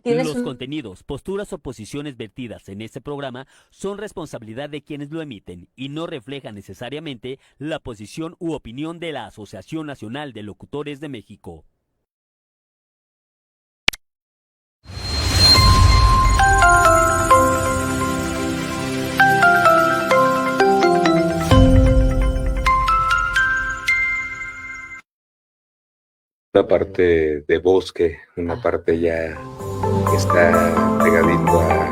Tienes Los un... contenidos, posturas o posiciones vertidas en este programa son responsabilidad de quienes lo emiten y no reflejan necesariamente la posición u opinión de la Asociación Nacional de Locutores de México. Una parte de bosque, una parte ya que está pegadito a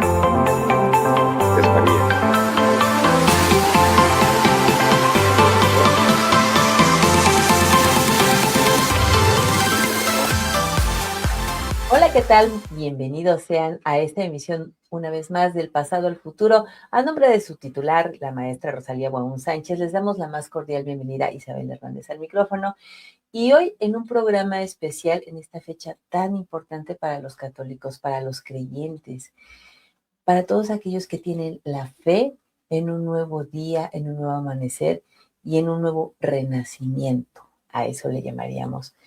Tres Marías. Hola, ¿qué tal? Bienvenidos sean a esta emisión una vez más del pasado al futuro. A nombre de su titular, la maestra Rosalía Buaún Sánchez, les damos la más cordial bienvenida a Isabel Hernández al micrófono. Y hoy en un programa especial en esta fecha tan importante para los católicos, para los creyentes, para todos aquellos que tienen la fe en un nuevo día, en un nuevo amanecer y en un nuevo renacimiento. A eso le llamaríamos.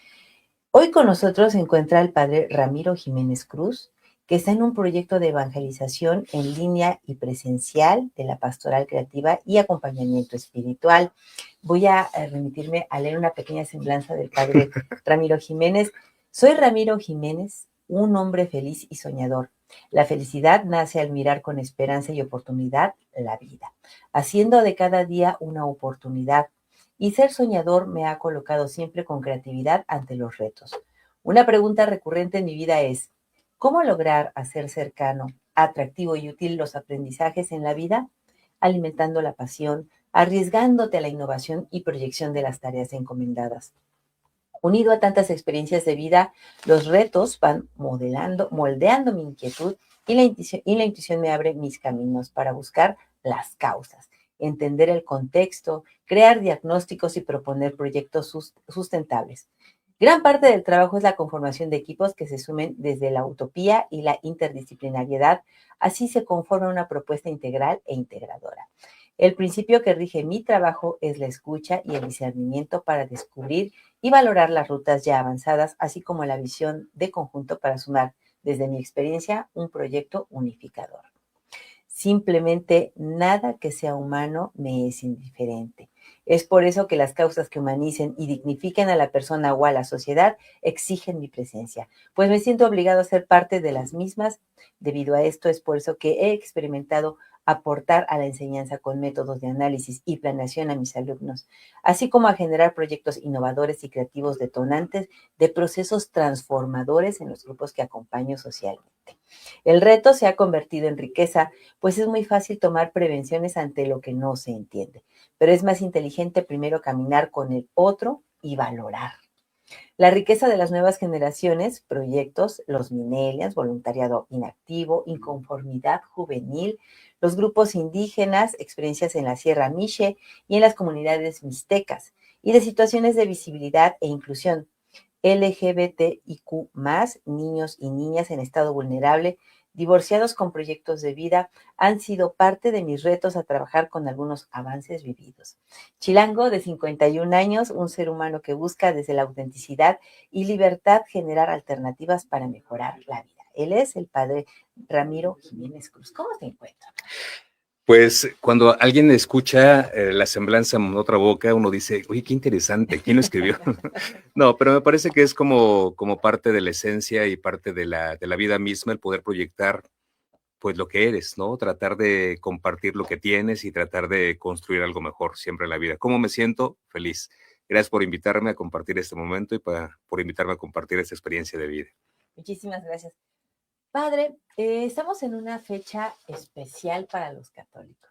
Hoy con nosotros se encuentra el padre Ramiro Jiménez Cruz, que está en un proyecto de evangelización en línea y presencial de la pastoral creativa y acompañamiento espiritual. Voy a remitirme a leer una pequeña semblanza del padre Ramiro Jiménez. Soy Ramiro Jiménez, un hombre feliz y soñador. La felicidad nace al mirar con esperanza y oportunidad la vida, haciendo de cada día una oportunidad. Y ser soñador me ha colocado siempre con creatividad ante los retos. Una pregunta recurrente en mi vida es, ¿cómo lograr hacer cercano, atractivo y útil los aprendizajes en la vida? Alimentando la pasión, arriesgándote a la innovación y proyección de las tareas encomendadas. Unido a tantas experiencias de vida, los retos van moldeando mi inquietud y la intuición me abre mis caminos para buscar las causas, entender el contexto, crear diagnósticos y proponer proyectos sustentables. Gran parte del trabajo es la conformación de equipos que se sumen desde la utopía y la interdisciplinariedad. Así se conforma una propuesta integral e integradora. El principio que rige mi trabajo es la escucha y el discernimiento para descubrir y valorar las rutas ya avanzadas, así como la visión de conjunto para sumar, desde mi experiencia, un proyecto unificador. Simplemente nada que sea humano me es indiferente. Es por eso que las causas que humanicen y dignifiquen a la persona o a la sociedad exigen mi presencia, pues me siento obligado a ser parte de las mismas. Debido a esto es por eso que he experimentado aportar a la enseñanza con métodos de análisis y planeación a mis alumnos, así como a generar proyectos innovadores y creativos detonantes de procesos transformadores en los grupos que acompaño socialmente. El reto se ha convertido en riqueza, pues es muy fácil tomar prevenciones ante lo que no se entiende, pero es más inteligente primero caminar con el otro y valorar. La riqueza de las nuevas generaciones, proyectos, los millennials, voluntariado inactivo, inconformidad juvenil, los grupos indígenas, experiencias en la Sierra Miche y en las comunidades mixtecas, y de situaciones de visibilidad e inclusión, LGBTIQ+, niños y niñas en estado vulnerable, divorciados con proyectos de vida, han sido parte de mis retos a trabajar con algunos avances vividos. Chilango, de 51 años, un ser humano que busca desde la autenticidad y libertad generar alternativas para mejorar la vida. Él es el padre Ramiro Jiménez Cruz. ¿Cómo se encuentra? Pues cuando alguien escucha la semblanza en otra boca, uno dice, oye, qué interesante, ¿quién lo escribió? No, pero me parece que es como parte de la esencia y parte de la vida misma el poder proyectar pues lo que eres, ¿no? Tratar de compartir lo que tienes y tratar de construir algo mejor siempre en la vida. ¿Cómo me siento? Feliz. Gracias por invitarme a compartir este momento y por invitarme a compartir esta experiencia de vida. Muchísimas gracias. Padre, estamos en una fecha especial para los católicos.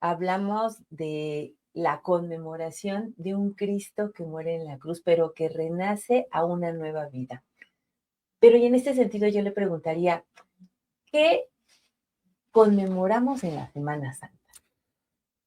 Hablamos de la conmemoración de un Cristo que muere en la cruz, pero que renace a una nueva vida. Pero y en este sentido yo le preguntaría, ¿qué conmemoramos en la Semana Santa?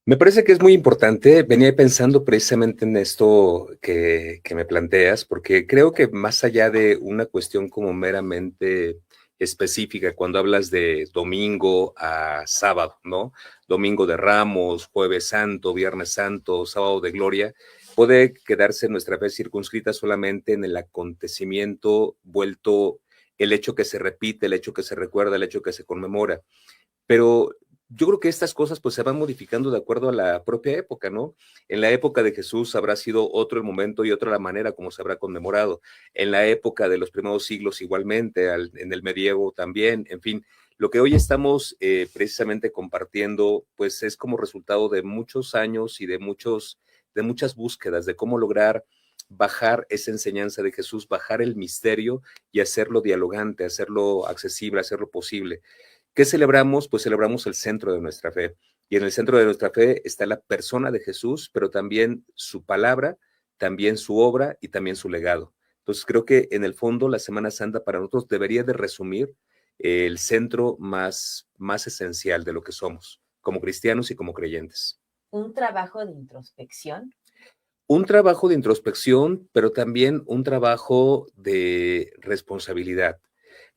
Me parece que es muy importante. Venía pensando precisamente en esto que me planteas, porque creo que más allá de una cuestión como meramente específica, cuando hablas de domingo a sábado, ¿no? Domingo de Ramos, Jueves Santo, Viernes Santo, Sábado de Gloria, puede quedarse nuestra fe circunscrita solamente en el acontecimiento vuelto el hecho que se repite, el hecho que se recuerda, el hecho que se conmemora. Pero yo creo que estas cosas pues se van modificando de acuerdo a la propia época, ¿no? En la época de Jesús habrá sido otro el momento y otra la manera como se habrá conmemorado. En la época de los primeros siglos igualmente, en el medievo también, en fin. Lo que hoy estamos precisamente compartiendo pues es como resultado de muchos años y de muchas búsquedas de cómo lograr bajar esa enseñanza de Jesús, bajar el misterio y hacerlo dialogante, hacerlo accesible, hacerlo posible. ¿Qué celebramos? Pues celebramos el centro de nuestra fe. Y en el centro de nuestra fe está la persona de Jesús, pero también su palabra, también su obra y también su legado. Entonces creo que en el fondo la Semana Santa para nosotros debería de resumir el centro más esencial de lo que somos, como cristianos y como creyentes. Un trabajo de introspección. Un trabajo de introspección, pero también un trabajo de responsabilidad.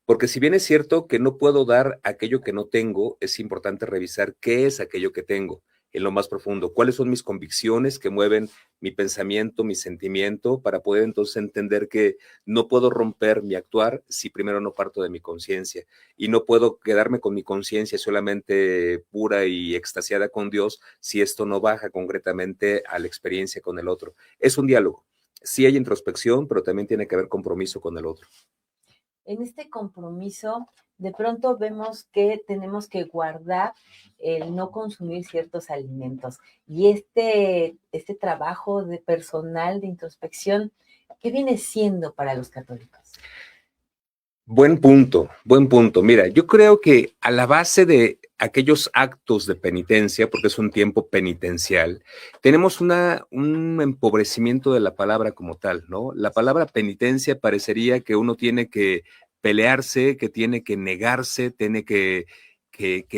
Porque si bien es cierto que no puedo dar aquello que no tengo, es importante revisar qué es aquello que tengo en lo más profundo, cuáles son mis convicciones que mueven mi pensamiento, mi sentimiento, para poder entonces entender que no puedo romper mi actuar si primero no parto de mi conciencia y no puedo quedarme con mi conciencia solamente pura y extasiada con Dios si esto no baja concretamente a la experiencia con el otro. Es un diálogo. Sí hay introspección, pero también tiene que haber compromiso con el otro. En este compromiso, de pronto vemos que tenemos que guardar el no consumir ciertos alimentos. Y este trabajo de personal de introspección, ¿qué viene siendo para los católicos? Buen punto, buen punto. Mira, yo creo que a la base de aquellos actos de penitencia, porque es un tiempo penitencial, tenemos un empobrecimiento de la palabra como tal, ¿no? La palabra penitencia parecería que uno tiene que pelearse, que tiene que negarse, tiene que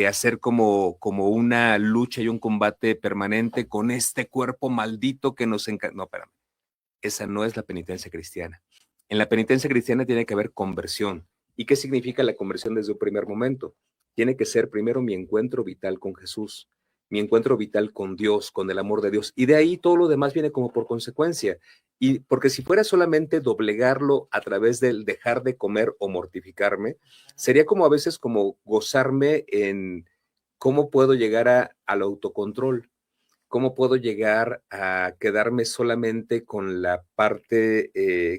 hacer como una lucha y un combate permanente con este cuerpo maldito que nos encanta. No, espérame, esa no es la penitencia cristiana. En la penitencia cristiana tiene que haber conversión. ¿Y qué significa la conversión desde un primer momento? Tiene que ser primero mi encuentro vital con Jesús, mi encuentro vital con Dios, con el amor de Dios. Y de ahí todo lo demás viene como por consecuencia. Y porque si fuera solamente doblegarlo a través del dejar de comer o mortificarme, sería como a veces como gozarme en cómo puedo llegar al autocontrol. ¿Cómo puedo llegar a quedarme solamente con la parte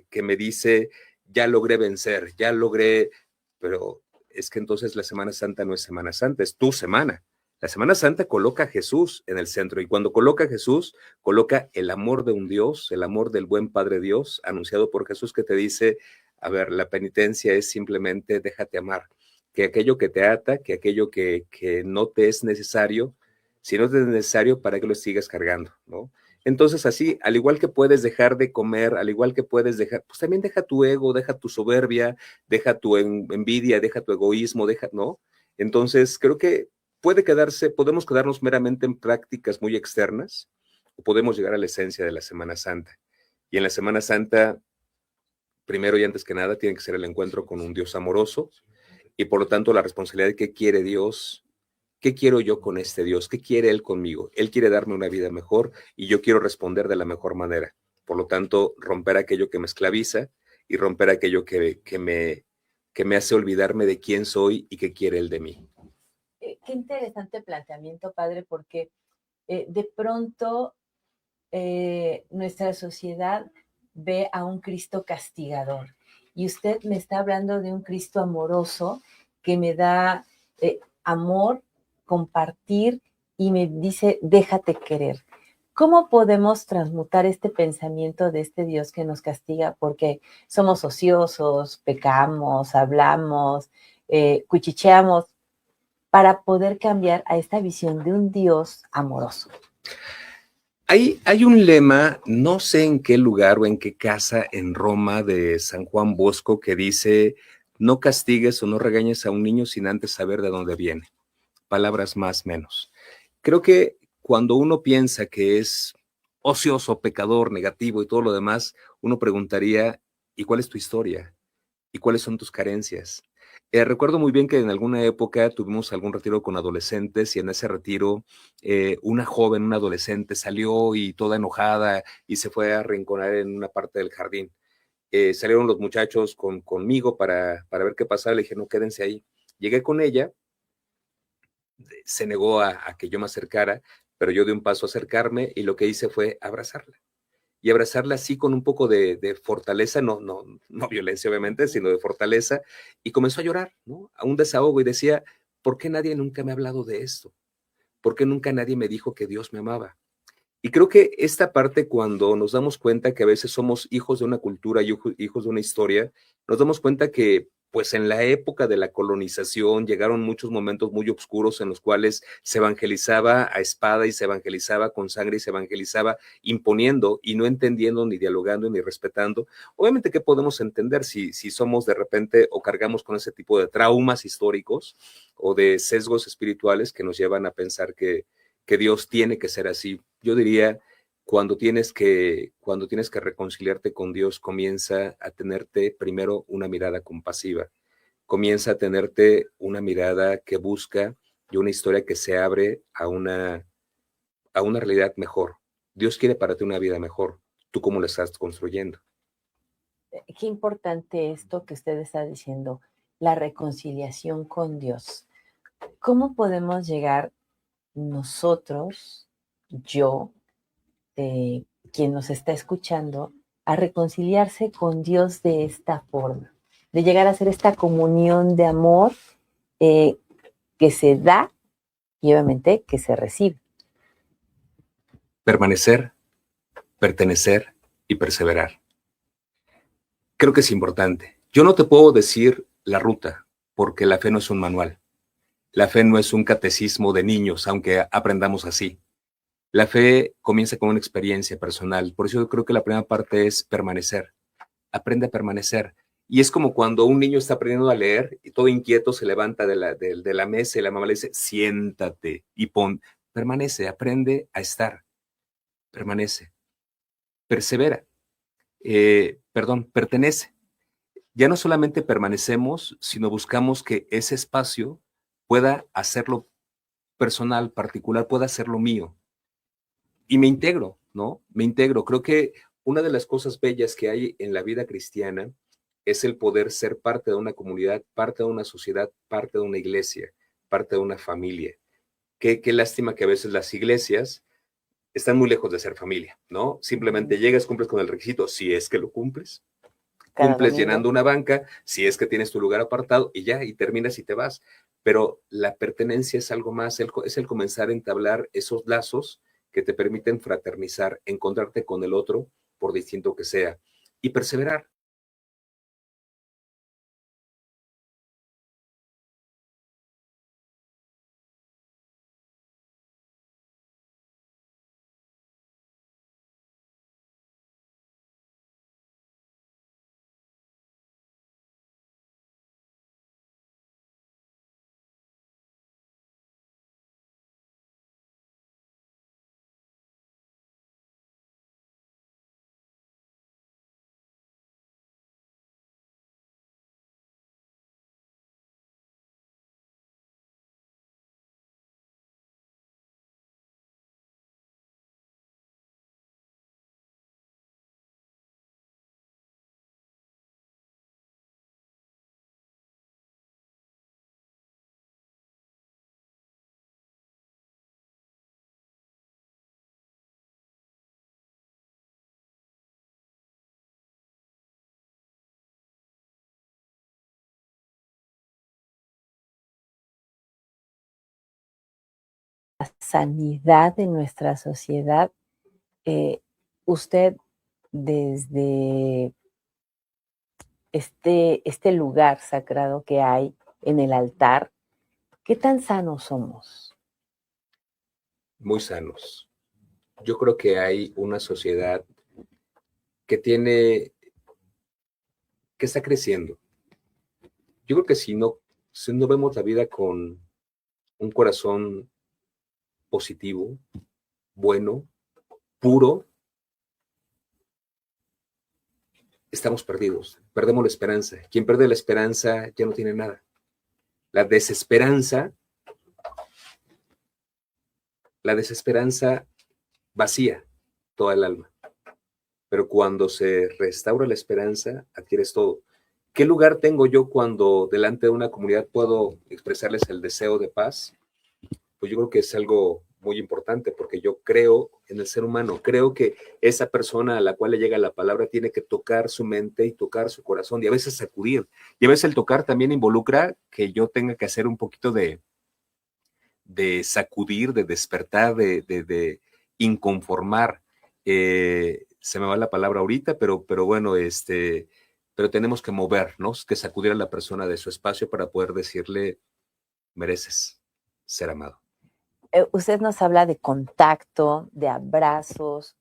que me dice, ya logré vencer, ya logré, pero es que entonces la Semana Santa no es Semana Santa, es tu semana. La Semana Santa coloca a Jesús en el centro y cuando coloca a Jesús, coloca el amor de un Dios, el amor del buen Padre Dios, anunciado por Jesús que te dice, a ver, la penitencia es simplemente déjate amar, que aquello que te ata, que aquello que no te es necesario, si no es necesario, ¿para que lo sigas cargando? ¿No? Entonces, así, al igual que puedes dejar de comer, al igual que puedes dejar, pues también deja tu ego, deja tu soberbia, deja tu envidia, deja tu egoísmo, ¿no? Entonces, creo que podemos quedarnos meramente en prácticas muy externas o podemos llegar a la esencia de la Semana Santa. Y en la Semana Santa, primero y antes que nada, tiene que ser el encuentro con un Dios amoroso y por lo tanto la responsabilidad de qué quiere Dios. ¿Qué quiero yo con este Dios? ¿Qué quiere Él conmigo? Él quiere darme una vida mejor y yo quiero responder de la mejor manera. Por lo tanto, romper aquello que me esclaviza y romper aquello que me hace olvidarme de quién soy y qué quiere Él de mí. Qué interesante planteamiento, padre, porque de pronto nuestra sociedad ve a un Cristo castigador y usted me está hablando de un Cristo amoroso que me da amor, compartir y me dice, déjate querer. ¿Cómo podemos transmutar este pensamiento de este Dios que nos castiga porque somos ociosos, pecamos, hablamos, cuchicheamos, para poder cambiar a esta visión de un Dios amoroso? Hay un lema, no sé en qué lugar o en qué casa en Roma de San Juan Bosco que dice, no castigues o no regañes a un niño sin antes saber de dónde viene. Palabras más, menos. Creo que cuando uno piensa que es ocioso, pecador, negativo y todo lo demás, uno preguntaría, ¿y cuál es tu historia? ¿Y cuáles son tus carencias? Recuerdo muy bien que en alguna época tuvimos algún retiro con adolescentes y en ese retiro una joven, una adolescente salió y toda enojada y se fue a arrinconar en una parte del jardín. salieron los muchachos conmigo para ver qué pasaba. Le dije, no, quédense ahí. Llegué con ella, se negó a que yo me acercara, pero yo di un paso a acercarme y lo que hice fue abrazarla. Y abrazarla así con un poco de fortaleza, no violencia obviamente, sino de fortaleza, y comenzó a llorar, ¿no? A un desahogo, y decía, ¿por qué nadie nunca me ha hablado de esto? ¿Por qué nunca nadie me dijo que Dios me amaba? Y creo que esta parte, cuando nos damos cuenta que a veces somos hijos de una cultura y hijos de una historia, nos damos cuenta que, pues en la época de la colonización llegaron muchos momentos muy oscuros en los cuales se evangelizaba a espada y se evangelizaba con sangre y se evangelizaba imponiendo y no entendiendo ni dialogando ni respetando. Obviamente, ¿qué podemos entender si somos de repente o cargamos con ese tipo de traumas históricos o de sesgos espirituales que nos llevan a pensar que Dios tiene que ser así? Yo diría, cuando tienes que reconciliarte con Dios, comienza a tenerte primero una mirada compasiva, comienza a tenerte una mirada que busca y una historia que se abre a una realidad mejor. Dios quiere para ti una vida mejor. ¿Tú cómo la estás construyendo? Qué importante esto que usted está diciendo, la reconciliación con Dios. ¿Cómo podemos llegar nosotros, yo, quien nos está escuchando, a reconciliarse con Dios de esta forma? De llegar a hacer esta comunión de amor eh, que se da y obviamente que se recibe. Permanecer, pertenecer y perseverar. Creo que es importante. Yo no te puedo decir la ruta, porque la fe no es un manual. La fe no es un catecismo de niños, aunque aprendamos así. La fe comienza con una experiencia personal. Por eso yo creo que la primera parte es permanecer. Aprende a permanecer. Y es como cuando un niño está aprendiendo a leer y todo inquieto se levanta de la mesa y la mamá le dice, siéntate y permanece, aprende a estar. Permanece. Persevera. Pertenece. Ya no solamente permanecemos, sino buscamos que ese espacio pueda hacerlo personal, particular, pueda hacerlo mío. Y me integro, ¿no? Me integro. Creo que una de las cosas bellas que hay en la vida cristiana es el poder ser parte de una comunidad, parte de una sociedad, parte de una iglesia, parte de una familia. Qué lástima que a veces las iglesias están muy lejos de ser familia, ¿no? Simplemente llegas, cumples con el requisito, si es que lo cumples. Cada Cumples domingo. llenando una banca, si es que tienes tu lugar apartado y ya, y terminas y te vas. Pero la pertenencia es algo más, es el comenzar a entablar esos lazos que te permiten fraternizar, encontrarte con el otro, por distinto que sea, y perseverar. La sanidad de nuestra sociedad, usted desde este lugar sagrado que hay en el altar, ¿qué tan sanos somos? Muy sanos. Yo creo que hay una sociedad que que está creciendo. Yo creo que si no vemos la vida con un corazón positivo, bueno, puro, estamos perdidos, perdemos la esperanza. Quien pierde la esperanza ya no tiene nada. La desesperanza vacía toda el alma. pero cuando se restaura la esperanza, adquieres todo. ¿Qué lugar tengo yo cuando delante de una comunidad puedo expresarles el deseo de paz? Pues yo creo que es algo muy importante, porque yo creo en el ser humano, creo que esa persona a la cual le llega la palabra tiene que tocar su mente y tocar su corazón, y a veces sacudir, y a veces el tocar también involucra que yo tenga que hacer un poquito de sacudir, de despertar, de inconformar. Se me va la palabra ahorita, pero bueno, pero tenemos que movernos, que sacudir a la persona de su espacio para poder decirle, mereces ser amado. Usted nos habla de contacto, de abrazos,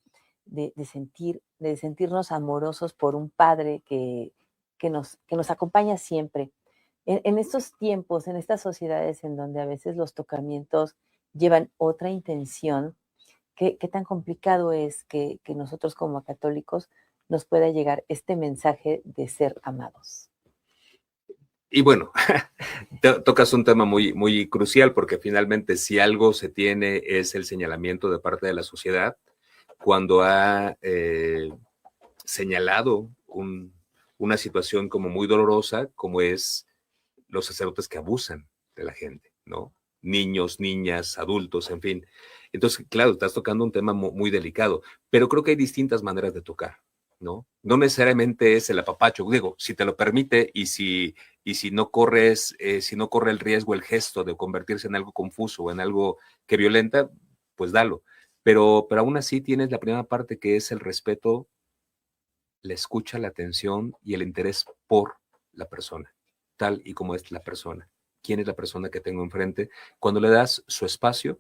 de sentirnos amorosos por un padre que nos acompaña siempre. En estos tiempos, en estas sociedades en donde a veces los tocamientos llevan otra intención, ¿qué tan complicado es que nosotros como católicos nos pueda llegar este mensaje de ser amados? Y bueno, tocas un tema muy, muy crucial, porque finalmente si algo se tiene es el señalamiento de parte de la sociedad cuando ha señalado una situación como muy dolorosa, como es los sacerdotes que abusan de la gente, ¿no? Niños, niñas, adultos, en fin. Entonces, claro, estás tocando un tema muy, muy delicado, pero creo que hay distintas maneras de tocar, ¿no? No necesariamente es el apapacho, digo, si te lo permite y si no corres, si no corre el riesgo, el gesto de convertirse en algo confuso o en algo que violenta, pues dalo. Pero aún así tienes la primera parte, que es el respeto, la escucha, la atención y el interés por la persona, tal y como es la persona. ¿Quién es la persona que tengo enfrente? Cuando le das su espacio,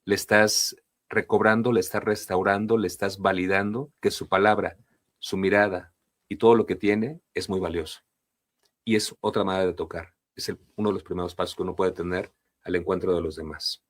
le estás recobrando, le estás restaurando, le estás validando que su palabra, su mirada y todo lo que tiene es muy valioso. Y es otra manera de tocar. Es uno de los primeros pasos que uno puede tener al encuentro de los demás.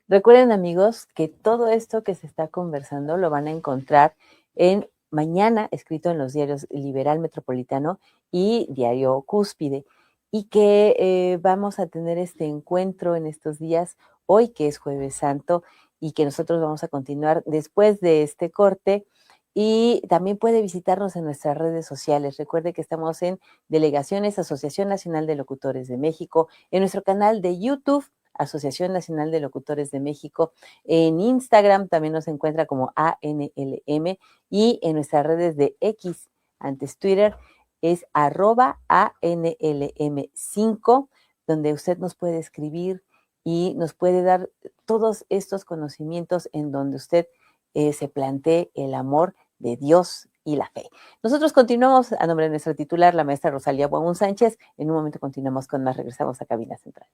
Recuerden, amigos, que todo esto que se está conversando lo van a encontrar en mañana, escrito en los diarios Liberal Metropolitano y Diario Cúspide, y que vamos a tener este encuentro en estos días, hoy que es Jueves Santo, y que nosotros vamos a continuar después de este corte. Y también puede visitarnos en nuestras redes sociales. Recuerde que estamos en Delegaciones, Asociación Nacional de Locutores de México, en nuestro canal de YouTube, Asociación Nacional de Locutores de México. En Instagram también nos encuentra como ANLM, y en nuestras redes de X, antes Twitter, es @ANLM5, donde usted nos puede escribir y nos puede dar todos estos conocimientos en donde usted se plantee el amor de Dios y la fe. Nosotros continuamos a nombre de nuestra titular, la maestra Rosalía Buaún Sánchez. En un momento continuamos con más. Regresamos a Cabina Central.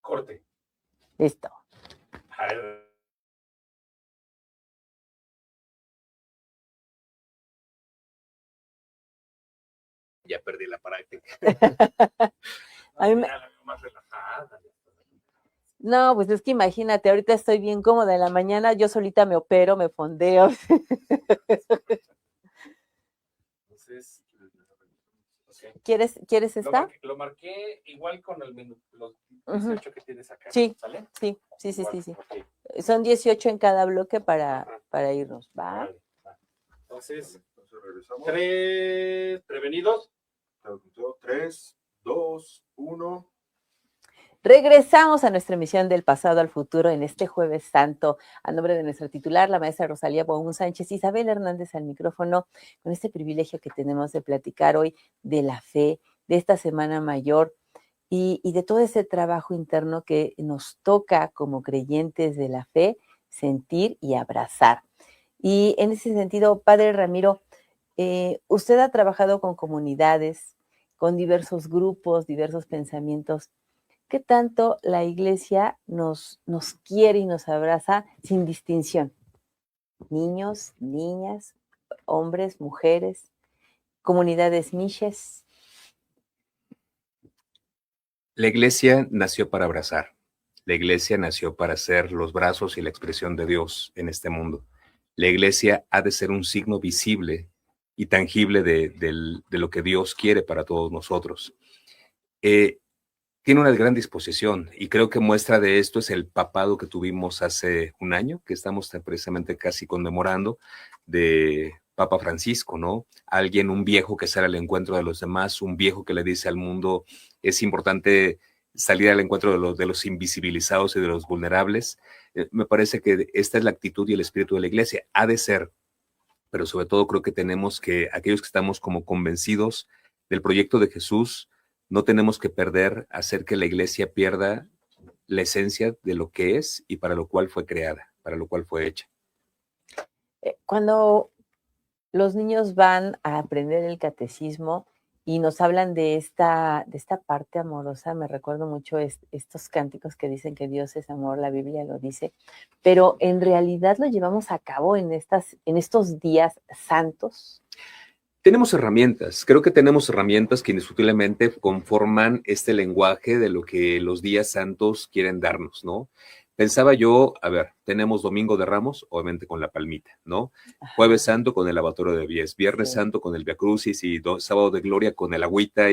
Corte. Listo. Ya perdí la práctica. A mí más relajada. No, pues es que imagínate, ahorita estoy bien cómoda en la mañana, yo solita me opero, me fondeo. Entonces, okay. ¿Quieres esta? Lo marqué igual con los 18 que tienes acá. Sí, ¿Sale? sí. Okay. Son 18 en cada bloque para irnos, ¿va? Vale, va. Entonces regresamos. 3 prevenidos. 3, 2, 1. Regresamos a nuestra emisión del pasado al futuro en este Jueves Santo. A nombre de nuestra titular, la maestra Rosalía Buaún Sánchez, Isabel Hernández al micrófono, con este privilegio que tenemos de platicar hoy de la fe, de esta Semana Mayor y de todo ese trabajo interno que nos toca como creyentes de la fe sentir y abrazar. Y en ese sentido, Padre Ramiro, usted ha trabajado con comunidades, con diversos grupos, diversos pensamientos. ¿Qué tanto la Iglesia nos quiere y nos abraza sin distinción? Niños, niñas, hombres, mujeres, comunidades miches. La Iglesia nació para abrazar. La Iglesia nació para ser los brazos y la expresión de Dios en este mundo. La Iglesia ha de ser un signo visible y tangible de lo que Dios quiere para todos nosotros. tiene una gran disposición y creo que muestra de esto es el papado que tuvimos hace un año, que estamos precisamente casi conmemorando, de Papa Francisco, ¿no? Alguien, un viejo que sale al encuentro de los demás, un viejo que le dice al mundo, es importante salir al encuentro de los invisibilizados y de los vulnerables. Me parece que esta es la actitud y el espíritu de la iglesia. Ha de ser, pero sobre todo creo que tenemos que, aquellos que estamos como convencidos del proyecto de Jesús, no tenemos que perder, hacer que la iglesia pierda la esencia de lo que es y para lo cual fue creada, para lo cual fue hecha. Cuando los niños van a aprender el catecismo y nos hablan de esta parte amorosa, me recuerdo mucho estos cánticos que dicen que Dios es amor, la Biblia lo dice, pero en realidad lo llevamos a cabo en estos días santos. Tenemos herramientas, creo que tenemos herramientas que indiscutiblemente conforman este lenguaje de lo que los días santos quieren darnos, ¿no? Pensaba yo, a ver, tenemos Domingo de Ramos, obviamente con la palmita, ¿no? Jueves Santo con el lavatorio de pies, Viernes Santo con el Via Crucis y Sábado de Gloria con el agüita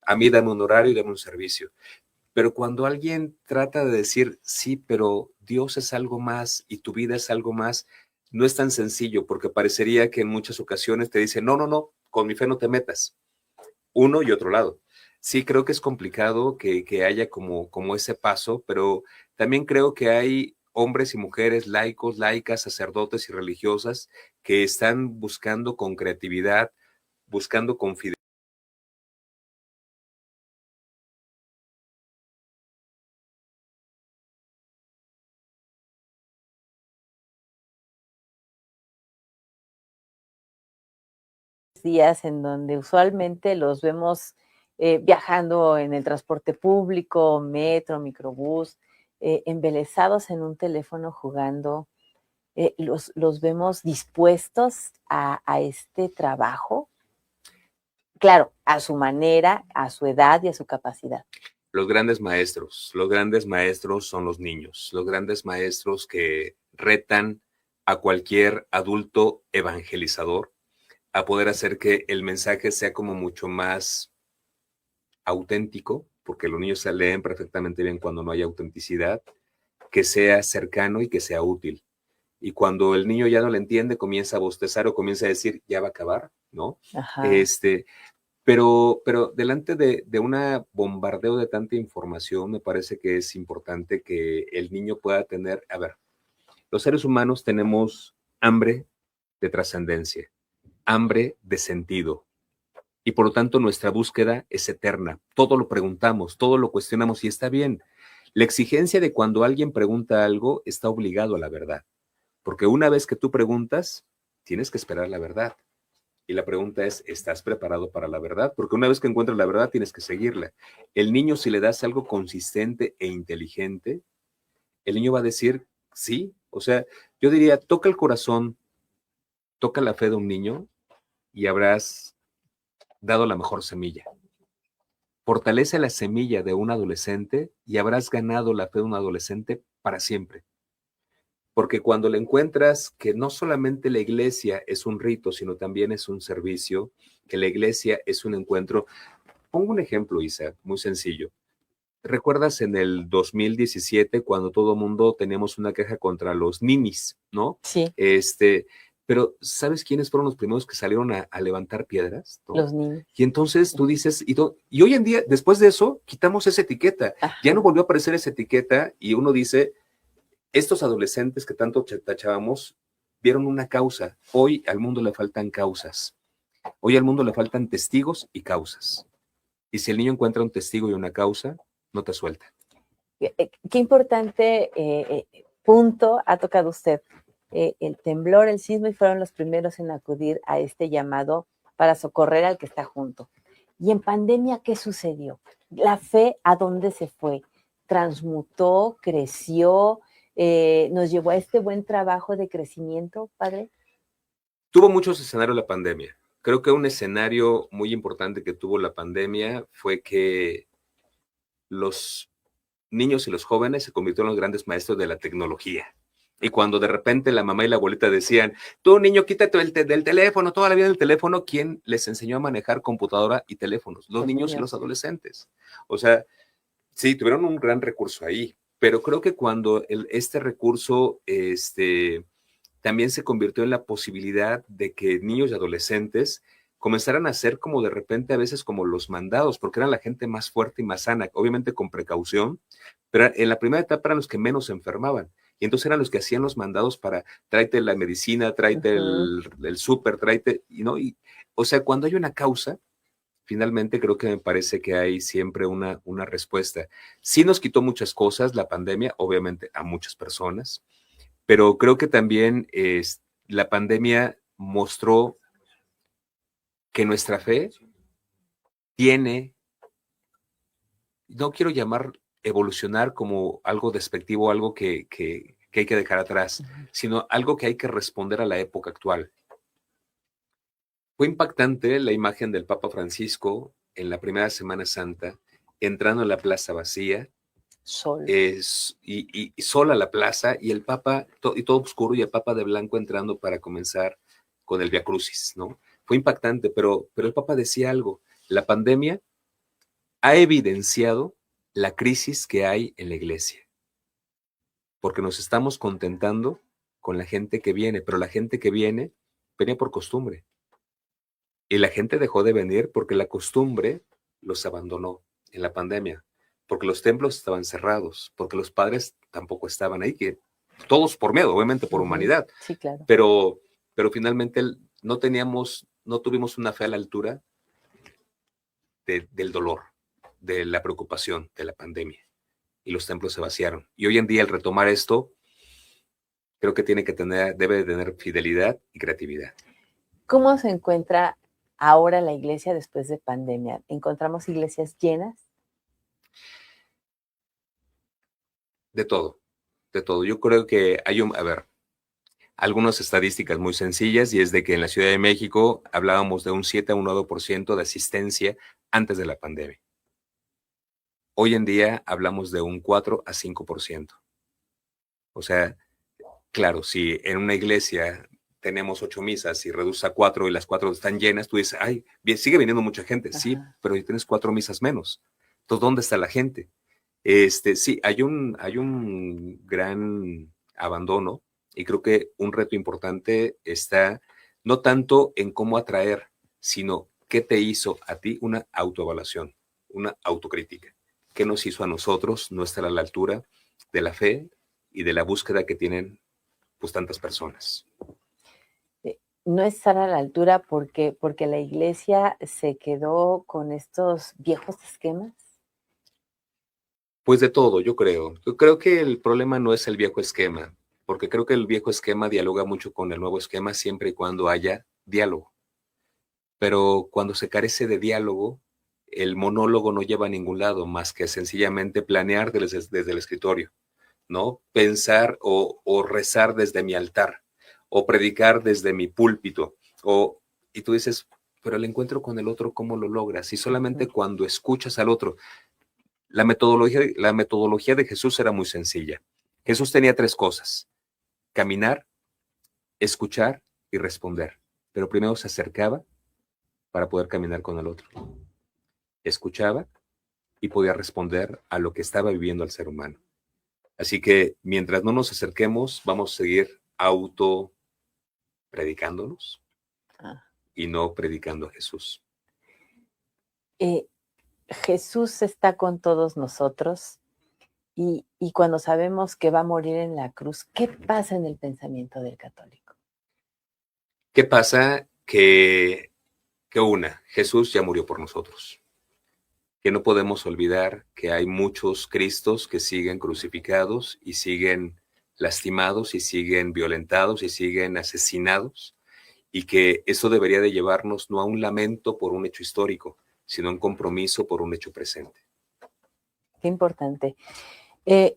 a mí dame un horario y dame un servicio. Pero cuando alguien trata de decir, sí, pero Dios es algo más y tu vida es algo más, no es tan sencillo, porque parecería que en muchas ocasiones te dicen, no, no, no, con mi fe no te metas. Uno y otro lado. Sí, creo que es complicado que haya como ese paso, pero también creo que hay hombres y mujeres laicos, laicas, sacerdotes y religiosas que están buscando con creatividad, buscando con fidelidad. Días en donde usualmente los vemos viajando en el transporte público, metro, microbús, embelesados en un teléfono jugando, los vemos dispuestos a este trabajo, claro, a su manera, a su edad y a su capacidad. Los grandes maestros son los niños, los grandes maestros que retan a cualquier adulto evangelizador a poder hacer que el mensaje sea como mucho más auténtico, porque los niños se leen perfectamente bien cuando no hay autenticidad, que sea cercano y que sea útil. Y cuando el niño ya no le entiende, comienza a bostezar o comienza a decir, ya va a acabar, ¿no? Ajá. Pero delante de un bombardeo de tanta información, me parece que es importante que el niño pueda tener, a ver, los seres humanos tenemos hambre de trascendencia, hambre de sentido, y por lo tanto nuestra búsqueda es eterna. Todo lo preguntamos, todo lo cuestionamos y está bien. La exigencia de cuando alguien pregunta algo está obligado a la verdad, porque una vez que tú preguntas, tienes que esperar la verdad. Y la pregunta es, ¿estás preparado para la verdad? Porque una vez que encuentras la verdad, tienes que seguirla. El niño, si le das algo consistente e inteligente, el niño va a decir, sí. O sea, yo diría, toca el corazón, toca la fe de un niño y habrás dado la mejor semilla. Fortalece la semilla de un adolescente y habrás ganado la fe de un adolescente para siempre. Porque cuando le encuentras que no solamente la iglesia es un rito, sino también es un servicio, que la iglesia es un encuentro. Pongo un ejemplo, Isa, muy sencillo. ¿Recuerdas en el 2017 cuando todo el mundo teníamos una queja contra los ninis, ¿no? Sí. Pero ¿sabes quiénes fueron los primeros que salieron a levantar piedras? ¿No? Los niños. Y entonces tú dices, y hoy en día, después de eso, quitamos esa etiqueta. Ajá. Ya no volvió a aparecer esa etiqueta y uno dice, estos adolescentes que tanto tachábamos vieron una causa. Hoy al mundo le faltan causas. Hoy al mundo le faltan testigos y causas. Y si el niño encuentra un testigo y una causa, no te suelta. Qué importante punto ha tocado usted. El temblor, el sismo, y fueron los primeros en acudir a este llamado para socorrer al que está junto. Y en pandemia, ¿qué sucedió? La fe, ¿a dónde se fue? ¿Transmutó, creció, nos llevó a este buen trabajo de crecimiento, padre? Tuvo muchos escenarios la pandemia. Creo que un escenario muy importante que tuvo la pandemia fue que los niños y los jóvenes se convirtieron en los grandes maestros de la tecnología. Y cuando de repente la mamá y la abuelita decían, tú niño, quítate del teléfono, toda la vida del teléfono, ¿quién les enseñó a manejar computadora y teléfonos? Los niños y los adolescentes. O sea, sí, tuvieron un gran recurso ahí, pero creo que cuando este recurso también se convirtió en la posibilidad de que niños y adolescentes comenzaran a ser como de repente a veces como los mandados, porque eran la gente más fuerte y más sana, obviamente con precaución, pero en la primera etapa eran los que menos se enfermaban. Y entonces eran los que hacían los mandados para tráete la medicina, tráete el súper, tráete, o sea, cuando hay una causa, finalmente creo que me parece que hay siempre una respuesta. Sí nos quitó muchas cosas la pandemia, obviamente a muchas personas, pero creo que también la pandemia mostró que nuestra fe tiene, no quiero llamar evolucionar como algo despectivo, algo que hay que dejar atrás, sino algo que hay que responder a la época actual. Fue impactante la imagen del Papa Francisco en la primera Semana Santa, entrando en la plaza vacía, y sola la plaza, y el Papa, y todo oscuro, y el Papa de blanco entrando para comenzar con el Via Crucis, ¿no? Fue impactante, pero el Papa decía algo, la pandemia ha evidenciado la crisis que hay en la iglesia, porque nos estamos contentando con la gente que viene, pero la gente que viene por costumbre. Y la gente dejó de venir porque la costumbre los abandonó en la pandemia, porque los templos estaban cerrados, porque los padres tampoco estaban ahí, que todos por miedo, obviamente por humanidad, Sí, claro. pero finalmente no tuvimos una fe a la altura del dolor, de la preocupación, de la pandemia, y los templos se vaciaron. Y hoy en día el retomar esto, creo que debe de tener fidelidad y creatividad. ¿Cómo se encuentra ahora la iglesia después de pandemia? ¿Encontramos iglesias llenas? De todo. Yo creo que hay algunas estadísticas muy sencillas, y es de que en la Ciudad de México hablábamos de un 7 a un 9% de asistencia antes de la pandemia. Hoy en día hablamos de un 4 a 5%. O sea, claro, si en una iglesia tenemos 8 misas y reduce a 4 y las 4 están llenas, tú dices, ay, sigue viniendo mucha gente. Ajá. Sí, pero hoy tienes 4 misas menos. Entonces, ¿dónde está la gente? Sí, hay un gran abandono, y creo que un reto importante está no tanto en cómo atraer, sino qué te hizo a ti una autoevaluación, una autocrítica. ¿Qué nos hizo a nosotros no estar a la altura de la fe y de la búsqueda que tienen pues tantas personas? No estar a la altura porque la iglesia se quedó con estos viejos esquemas. Pues de todo, yo creo. Yo creo que el problema no es el viejo esquema, porque creo que el viejo esquema dialoga mucho con el nuevo esquema siempre y cuando haya diálogo. Pero cuando se carece de diálogo, el monólogo no lleva a ningún lado más que sencillamente planear desde el escritorio, ¿no? Pensar o rezar desde mi altar, o predicar desde mi púlpito, y tú dices, pero el encuentro con el otro, ¿cómo lo logras? Y solamente cuando escuchas al otro. La metodología de Jesús era muy sencilla. Jesús tenía 3 cosas: caminar, escuchar y responder. Pero primero se acercaba para poder caminar con el otro. Escuchaba y podía responder a lo que estaba viviendo el ser humano. Así que mientras no nos acerquemos, vamos a seguir predicándonos y no predicando a Jesús. Jesús está con todos nosotros, y cuando sabemos que va a morir en la cruz, ¿qué pasa en el pensamiento del católico? ¿Qué pasa? Que Jesús ya murió por nosotros. Que no podemos olvidar que hay muchos Cristos que siguen crucificados y siguen lastimados y siguen violentados y siguen asesinados, y que eso debería de llevarnos no a un lamento por un hecho histórico, sino a un compromiso por un hecho presente. Qué importante.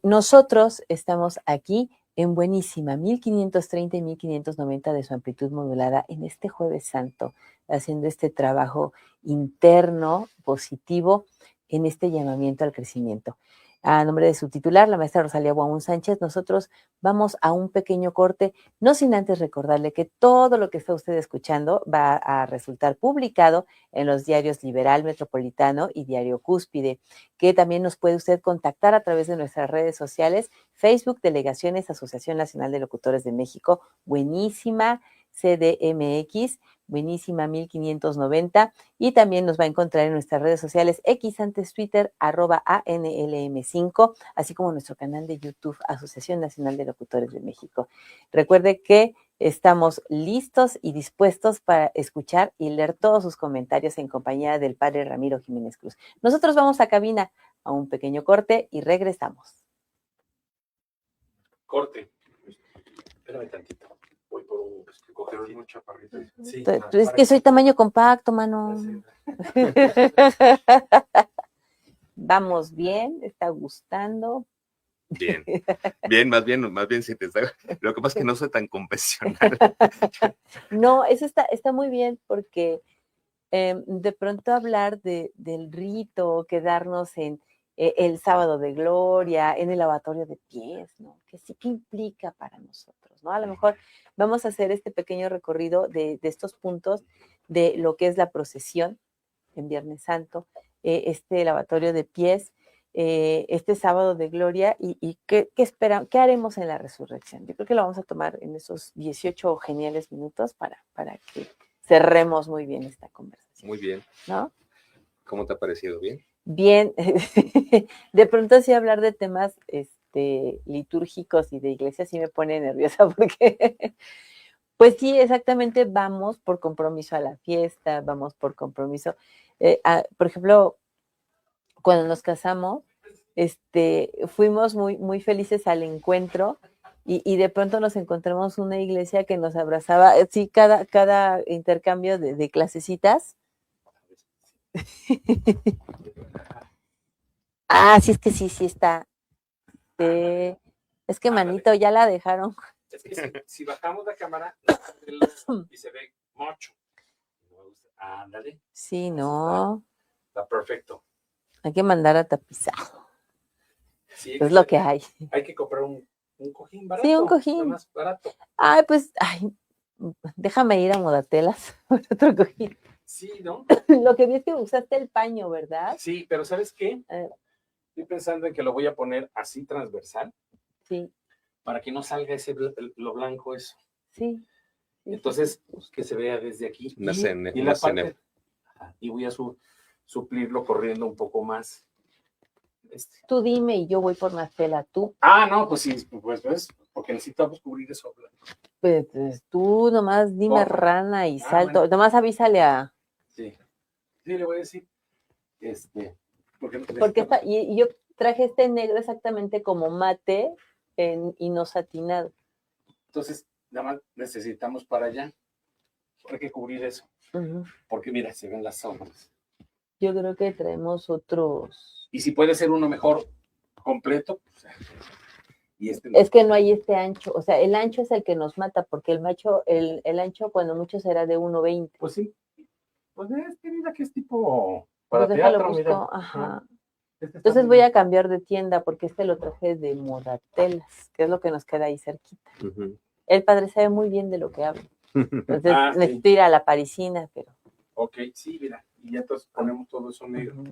Nosotros estamos aquí en Buenísima, 1530 y 1590 de su amplitud modulada, en este Jueves Santo, haciendo este trabajo interno, positivo, en este llamamiento al crecimiento. A nombre de su titular, la maestra Rosalía Guaún Sánchez, nosotros vamos a un pequeño corte, no sin antes recordarle que todo lo que está usted escuchando va a resultar publicado en los diarios Liberal, Metropolitano y Diario Cúspide, que también nos puede usted contactar a través de nuestras redes sociales, Facebook, Delegaciones, Asociación Nacional de Locutores de México, Buenísima, CDMX, Buenísima 1590, y también nos va a encontrar en nuestras redes sociales, X antes Twitter, @ANLM5, así como nuestro canal de YouTube, Asociación Nacional de Locutores de México. Recuerde que estamos listos y dispuestos para escuchar y leer todos sus comentarios en compañía del padre Ramiro Jiménez Cruz. Nosotros vamos a cabina a un pequeño corte y regresamos. Corte. Espérame tantito. Voy por un chaparrito. Sí, es que soy tamaño compacto, mano. Vamos bien, ¿está gustando? Bien, más bien si te está. Lo que pasa es que no soy tan convencional. No, eso está muy bien, porque de pronto hablar del rito, quedarnos en el sábado de gloria, en el lavatorio de pies, ¿no? Que sí que implica para nosotros, ¿no? A lo mejor vamos a hacer este pequeño recorrido de estos puntos de lo que es la procesión en Viernes Santo, este lavatorio de pies, este sábado de gloria y qué haremos en la resurrección. Yo creo que lo vamos a tomar en esos 18 geniales minutos para que cerremos muy bien esta conversación. Muy bien. ¿No? ¿Cómo te ha parecido? ¿Bien? Bien. De pronto sí hablar de temas litúrgicos y de iglesia sí me pone nerviosa porque pues sí, exactamente, vamos por compromiso a la fiesta, vamos por compromiso. Por ejemplo, cuando nos casamos, fuimos muy, muy felices al encuentro y de pronto nos encontramos una iglesia que nos abrazaba, sí, cada intercambio de clasecitas. Sí, es que sí está. Es que manito, ya la dejaron. Es que si bajamos la cámara y se ve mucho. Ándale. Sí, no. Está perfecto. Hay que mandar a tapizar. Sí, Es lo que hay. Hay que comprar un cojín barato. Sí, un cojín. Más barato. Pues, déjame ir a Modatelas por otro cojín. Sí, ¿no? Lo que vi es que usaste el paño, ¿verdad? Sí, pero ¿sabes qué? Estoy pensando en que lo voy a poner así transversal. Sí. Para que no salga lo blanco eso. Sí. Entonces, que se vea desde aquí. Y la parte. Y voy a suplirlo corriendo un poco más. Tú dime y yo voy por más tela, tú. No, pues sí, pues porque necesitamos cubrir eso. Pues tú nomás dime rana y salto. Bueno. Nomás avísale a. Sí, le voy a decir. Porque y yo traje este negro exactamente como mate y no satinado. Entonces, nada más necesitamos para allá. Hay que cubrir eso. Porque mira, se ven las sombras. Yo creo que traemos otros. Y si puede ser uno mejor completo. Y Es que no hay este ancho. O sea, el ancho es el que nos mata, porque el ancho cuando mucho será de 1.20. Pues sí. Pues mira que es tipo para pues teatro, mira. Ajá. Entonces voy a cambiar de tienda porque lo traje de Modatelas, que es lo que nos queda ahí cerquita. El padre sabe muy bien de lo que habla. Entonces necesito ir a la parisina, pero. Ok, sí, mira. Y entonces ponemos todo eso negro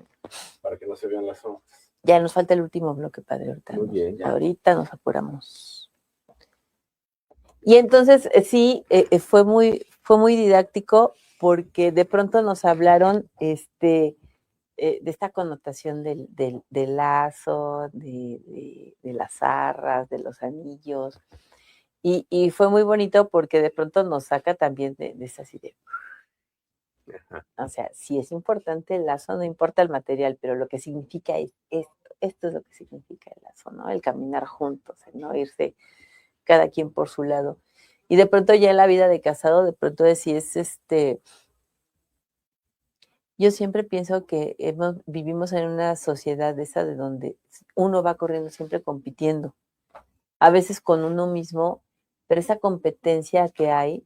para que no se vean las sombras. Ya nos falta el último bloque, padre. Muy bien. Ahorita nos apuramos. Y entonces fue muy didáctico porque de pronto nos hablaron de esta connotación del lazo, de las arras, de los anillos. Y fue muy bonito porque de pronto nos saca también de esas ideas. O sea, sí es importante el lazo, no importa el material, pero lo que significa es esto. Esto es lo que significa el lazo, ¿no? El caminar juntos, el no irse cada quien por su lado. Y de pronto ya en la vida de casado, de pronto decís, yo siempre pienso que vivimos en una sociedad esa de donde uno va corriendo siempre compitiendo, a veces con uno mismo, pero esa competencia que hay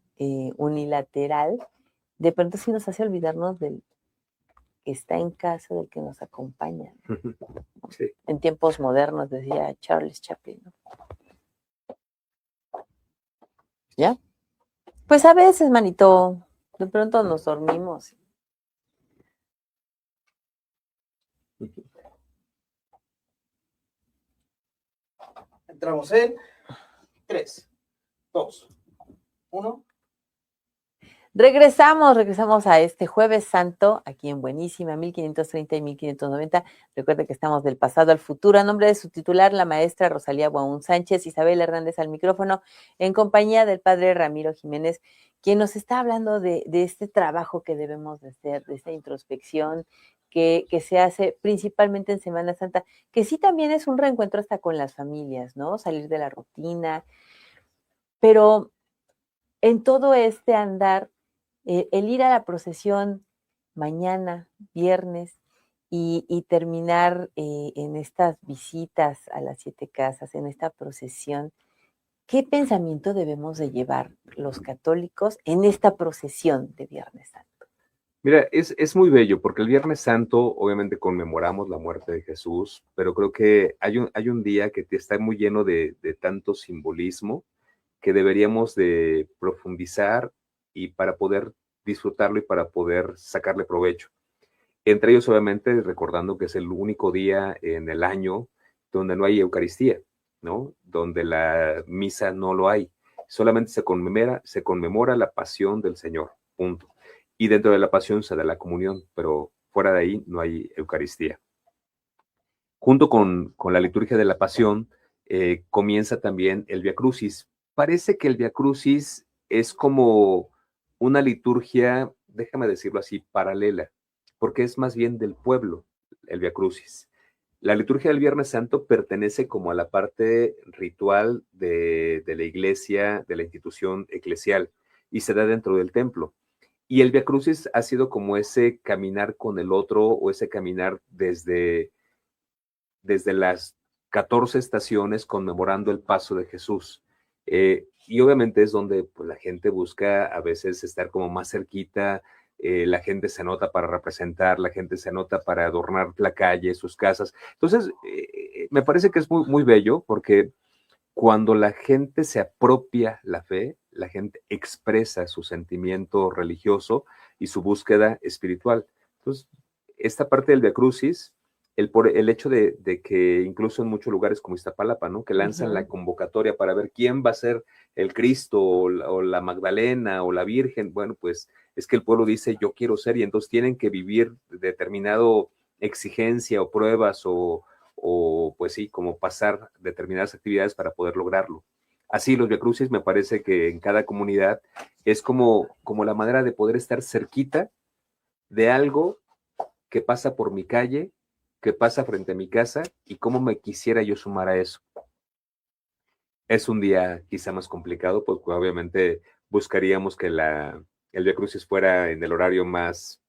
unilateral, de pronto sí nos hace olvidarnos del que está en casa, del que nos acompaña. Sí. En tiempos modernos, decía Charles Chaplin, ¿no? ¿Ya? Pues a veces, manito, de pronto nos dormimos. Entramos en 3, 2, 1. Regresamos a este Jueves Santo, aquí en Buenísima, 1530 y 1590. Recuerden que estamos del pasado al futuro. A nombre de su titular, la maestra Rosalía Buaún Sánchez, Isabel Hernández al micrófono, en compañía del padre Ramiro Jiménez, quien nos está hablando de este trabajo que debemos de hacer, de esta introspección que se hace principalmente en Semana Santa, que sí también es un reencuentro hasta con las familias, ¿no? Salir de la rutina. Pero en todo este andar, el ir a la procesión mañana, viernes, y terminar en estas visitas a las 7 casas, en esta procesión, ¿qué pensamiento debemos de llevar los católicos en esta procesión de Viernes Santo? Mira, es muy bello porque el Viernes Santo obviamente conmemoramos la muerte de Jesús, pero creo que hay un día que está muy lleno de tanto simbolismo que deberíamos de profundizar y para poder disfrutarlo y para poder sacarle provecho. Entre ellos, obviamente, recordando que es el único día en el año donde no hay Eucaristía, ¿no? Donde la misa no lo hay. Solamente se conmemora la pasión del Señor, punto. Y dentro de la pasión se da la comunión, pero fuera de ahí no hay Eucaristía. Junto con la liturgia de la pasión, comienza también el Via Crucis. Parece que el Via Crucis es como una liturgia, déjame decirlo así, paralela, porque es más bien del pueblo, el Via Crucis. La liturgia del Viernes Santo pertenece como a la parte ritual de la iglesia, de la institución eclesial, y se da dentro del templo. Y el Via Crucis ha sido como ese caminar con el otro o ese caminar desde las 14 estaciones conmemorando el paso de Jesús. Y obviamente es donde pues, la gente busca a veces estar como más cerquita, la gente se anota para representar, la gente se anota para adornar la calle, sus casas. Entonces, me parece que es muy, muy bello porque cuando la gente se apropia la fe, la gente expresa su sentimiento religioso y su búsqueda espiritual. Entonces, esta parte del Via Crucis, el hecho de que incluso en muchos lugares como Iztapalapa, ¿no? Que lanzan la convocatoria para ver quién va a ser el Cristo o la Magdalena o la Virgen, bueno, pues es que el pueblo dice yo quiero ser y entonces tienen que vivir determinado exigencia o pruebas o pues sí, como pasar determinadas actividades para poder lograrlo. Así los Via Crucis me parece que en cada comunidad es como la manera de poder estar cerquita de algo que pasa por mi calle, que pasa frente a mi casa y cómo me quisiera yo sumar a eso. Es un día quizá más complicado porque obviamente buscaríamos que el Via Crucis fuera en el horario más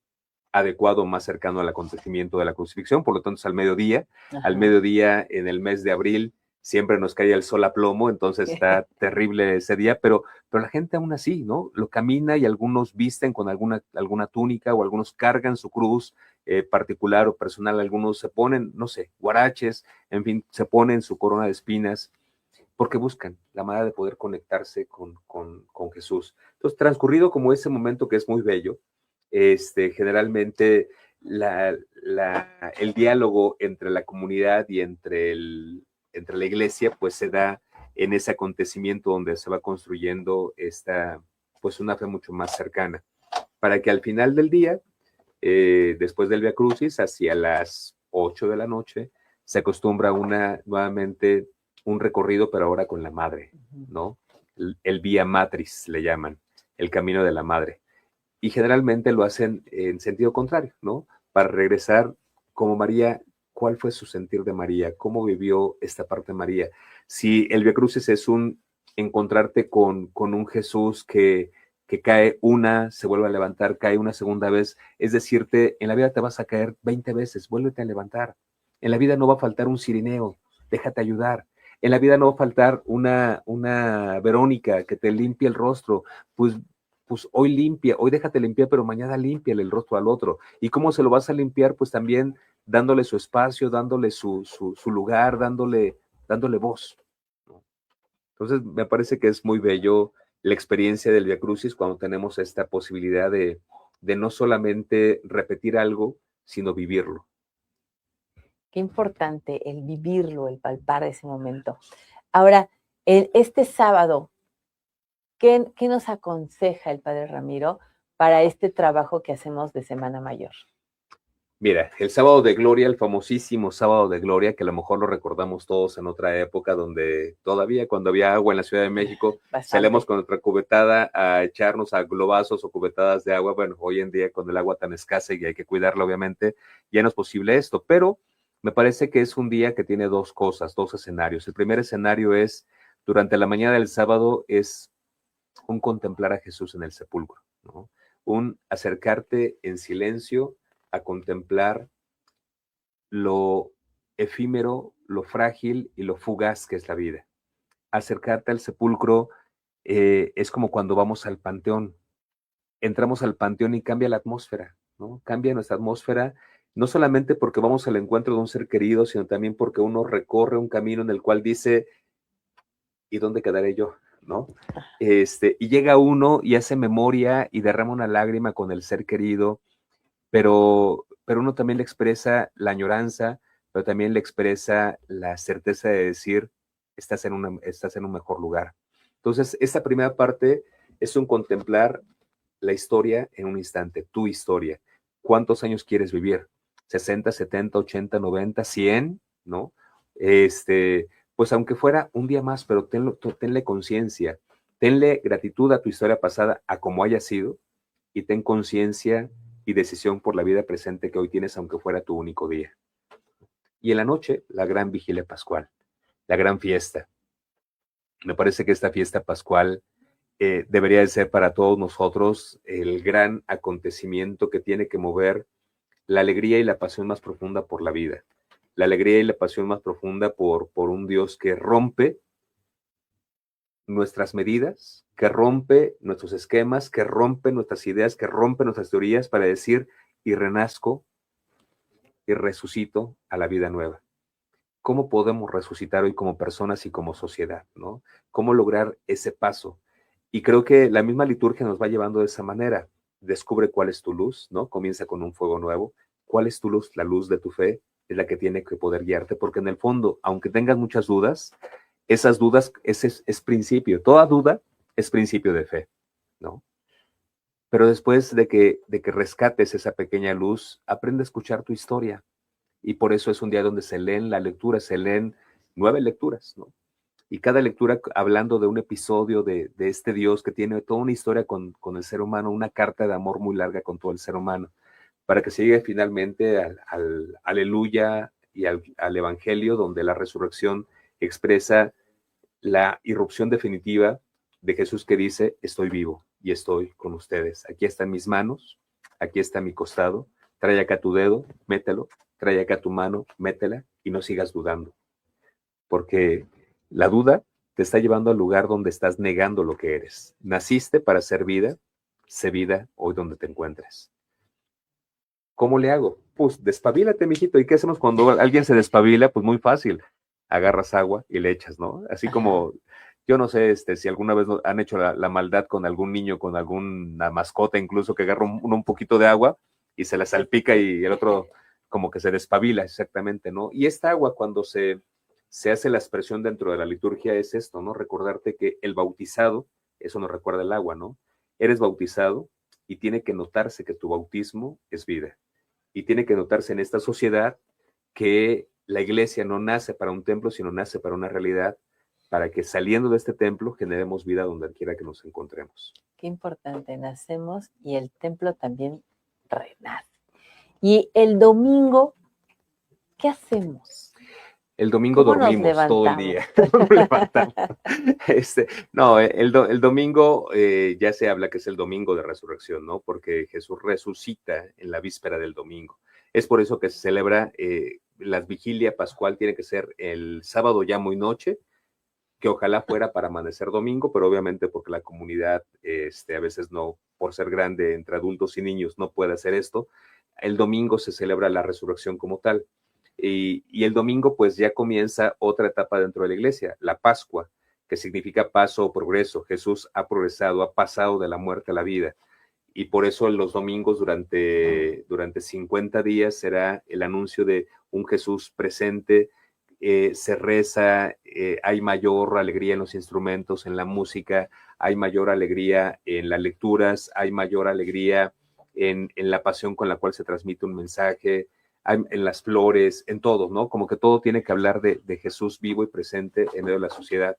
adecuado, más cercano al acontecimiento de la crucifixión, por lo tanto es al mediodía. Al mediodía en el mes de abril siempre nos cae el sol a plomo, entonces está terrible ese día, pero la gente aún así, ¿no? Lo camina y algunos visten con alguna túnica o algunos cargan su cruz particular o personal, algunos se ponen, no sé, guaraches, en fin, se ponen su corona de espinas porque buscan la manera de poder conectarse con Jesús. Entonces, transcurrido como ese momento que es muy bello, generalmente el diálogo entre la comunidad y entre la iglesia, pues se da en ese acontecimiento donde se va construyendo pues una fe mucho más cercana, para que al final del día, después del Via Crucis, hacia las 8 de la noche, se acostumbra nuevamente un recorrido, pero ahora con la madre, ¿no? El Via Matris le llaman, el camino de la madre. Y generalmente lo hacen en sentido contrario, ¿no? Para regresar como María, ¿cuál fue su sentir de María? ¿Cómo vivió esta parte de María? Si el Via Crucis es encontrarte con un Jesús que cae se vuelve a levantar, cae una segunda vez, es decirte, en la vida te vas a caer 20 veces, vuélvete a levantar. En la vida no va a faltar un cirineo, déjate ayudar. En la vida no va a faltar una Verónica que te limpie el rostro, pues hoy limpia, hoy déjate limpiar, pero mañana límpiale el rostro al otro. ¿Y cómo se lo vas a limpiar? Pues también dándole su espacio, dándole su lugar, dándole voz, ¿no? Entonces, me parece que es muy bello la experiencia del Via Crucis cuando tenemos esta posibilidad de no solamente repetir algo, sino vivirlo. Qué importante el vivirlo, el palpar ese momento. Ahora, este sábado, ¿qué nos aconseja el Padre Ramiro para este trabajo que hacemos de Semana Mayor? Mira, el sábado de gloria, el famosísimo sábado de gloria, que a lo mejor lo recordamos todos en otra época, donde todavía cuando había agua en la Ciudad de México, salíamos con nuestra cubetada a echarnos a globazos o cubetadas de agua. Bueno, hoy en día con el agua tan escasa y hay que cuidarla, obviamente, ya no es posible esto, pero me parece que es un día que tiene dos cosas, dos escenarios. El primer escenario es, durante la mañana del sábado, es un contemplar a Jesús en el sepulcro, ¿no? Un acercarte en silencio a contemplar lo efímero, lo frágil y lo fugaz que es la vida. Acercarte al sepulcro es como cuando vamos al panteón. Entramos al panteón y cambia la atmósfera, ¿no? Cambia nuestra atmósfera, no solamente porque vamos al encuentro de un ser querido, sino también porque uno recorre un camino en el cual dice, ¿y dónde quedaré yo? ¿No? Y llega uno y hace memoria y derrama una lágrima con el ser querido, pero pero uno también le expresa la añoranza, pero también le expresa la certeza de decir, estás en un mejor lugar. Entonces, esta primera parte es un contemplar la historia en un instante, tu historia. ¿Cuántos años quieres vivir? ¿60, 70, 80, 90, 100? ¿No? Pues aunque fuera un día más, pero tenle conciencia, tenle gratitud a tu historia pasada, a como haya sido, y ten conciencia y decisión por la vida presente que hoy tienes, aunque fuera tu único día. Y en la noche, la gran vigilia pascual, la gran fiesta. Me parece que esta fiesta pascual debería de ser para todos nosotros el gran acontecimiento que tiene que mover la alegría y la pasión más profunda por la vida, la alegría y la pasión más profunda por un Dios que rompe nuestras medidas, que rompe nuestros esquemas, que rompe nuestras ideas, que rompe nuestras teorías para decir, y renazco y resucito a la vida nueva. ¿Cómo podemos resucitar hoy como personas y como sociedad, ¿no? ¿Cómo lograr ese paso? Y creo que la misma liturgia nos va llevando de esa manera. Descubre cuál es tu luz, ¿no? Comienza con un fuego nuevo. ¿Cuál es tu luz? La luz de tu fe es la que tiene que poder guiarte, porque en el fondo, aunque tengas muchas dudas, esas dudas es principio. Toda duda es principio de fe, ¿no? Pero después de que rescates esa pequeña luz, aprende a escuchar tu historia. Y por eso es un día donde se leen la lectura, se leen 9 lecturas, ¿no? Y cada lectura hablando de un episodio de este Dios que tiene toda una historia con el ser humano, una carta de amor muy larga con todo el ser humano, para que se llegue finalmente al aleluya y al evangelio, donde la resurrección expresa la irrupción definitiva de Jesús que dice, estoy vivo y estoy con ustedes. Aquí están mis manos, aquí está mi costado, trae acá tu dedo, mételo, trae acá tu mano, métela y no sigas dudando. Porque la duda te está llevando al lugar donde estás negando lo que eres. Naciste para ser vida, sé vida hoy donde te encuentres. ¿Cómo le hago? Pues despabilate, mijito. ¿Y qué hacemos cuando alguien se despabila? Pues muy fácil. Agarras agua y le echas, ¿no? Así como, yo no sé si alguna vez han hecho la maldad con algún niño, con alguna mascota, incluso que agarra un poquito de agua y se la salpica y el otro como que se despabila, exactamente, ¿no? Y esta agua cuando se hace la expresión dentro de la liturgia es esto, ¿no? Recordarte que el bautizado, eso nos recuerda el agua, ¿no? Eres bautizado y tiene que notarse que tu bautismo es vida. Y tiene que notarse en esta sociedad que la iglesia no nace para un templo, sino nace para una realidad, para que saliendo de este templo generemos vida donde quiera que nos encontremos. Qué importante, nacemos y el templo también renace. Y el domingo, ¿qué hacemos? El domingo dormimos todo el día. El domingo ya se habla que es el domingo de resurrección, ¿no? Porque Jesús resucita en la víspera del domingo. Es por eso que se celebra la vigilia pascual, tiene que ser el sábado ya muy noche, que ojalá fuera para amanecer domingo, pero obviamente porque la comunidad a veces no, por ser grande entre adultos y niños, no puede hacer esto. El domingo se celebra la resurrección como tal. Y el domingo pues ya comienza otra etapa dentro de la iglesia, la Pascua, que significa paso o progreso. Jesús ha progresado, ha pasado de la muerte a la vida. Y por eso los domingos durante 50 días será el anuncio de un Jesús presente, se reza, hay mayor alegría en los instrumentos, en la música, hay mayor alegría en las lecturas, hay mayor alegría en la pasión con la cual se transmite un mensaje, en las flores, en todo, ¿no? Como que todo tiene que hablar de Jesús vivo y presente en medio de la sociedad.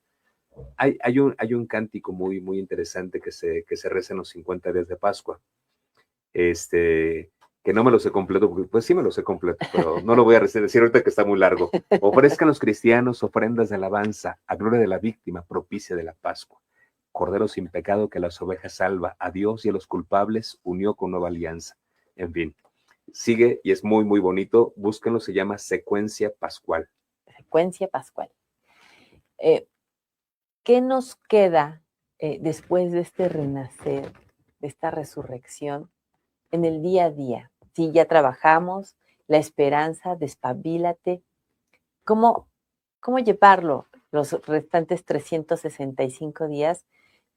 Hay un cántico muy, muy interesante que se reza en los 50 días de Pascua. Que no me lo sé completo, porque pues sí me lo sé completo, pero no lo voy a decir ahorita que está muy largo. Ofrezcan los cristianos ofrendas de alabanza a gloria de la víctima propicia de la Pascua. Cordero sin pecado que las ovejas salva, a Dios y a los culpables unió con nueva alianza. En fin, sigue y es muy, muy bonito. Búsquenlo, se llama Secuencia Pascual. Secuencia Pascual. ¿Qué nos queda después de este renacer, de esta resurrección, en el día a día? Sí, ya trabajamos, la esperanza, despabilate. ¿Cómo llevarlo los restantes 365 días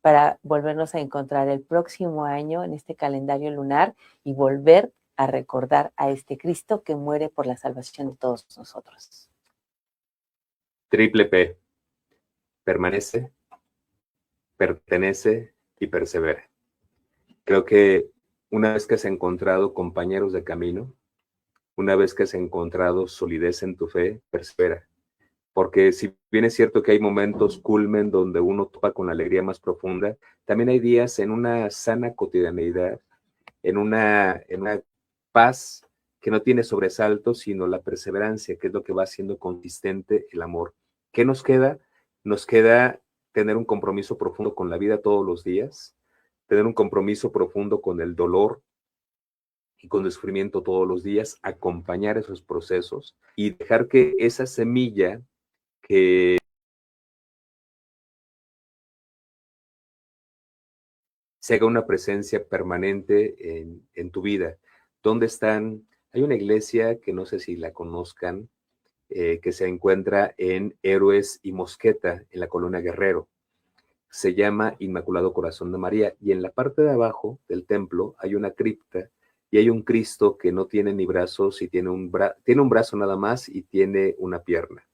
para volvernos a encontrar el próximo año en este calendario lunar y volver a recordar a este Cristo que muere por la salvación de todos nosotros? Triple P. Permanece, pertenece y persevera. Creo que una vez que has encontrado compañeros de camino, una vez que has encontrado solidez en tu fe, persevera. Porque si bien es cierto que hay momentos culmen donde uno topa con la alegría más profunda, también hay días en una sana cotidianeidad, en una paz que no tiene sobresaltos, sino la perseverancia, que es lo que va haciendo consistente el amor. ¿Qué nos queda? Nos queda tener un compromiso profundo con la vida todos los días, tener un compromiso profundo con el dolor y con el sufrimiento todos los días, acompañar esos procesos y dejar que esa semilla que se haga una presencia permanente en tu vida. ¿Dónde están? Hay una iglesia que no sé si la conozcan, que se encuentra en Héroes y Mosqueta, en la Colonia Guerrero. Se llama Inmaculado Corazón de María, y en la parte de abajo del templo hay una cripta y hay un Cristo que no tiene ni brazos y tiene un brazo nada más y tiene una pierna,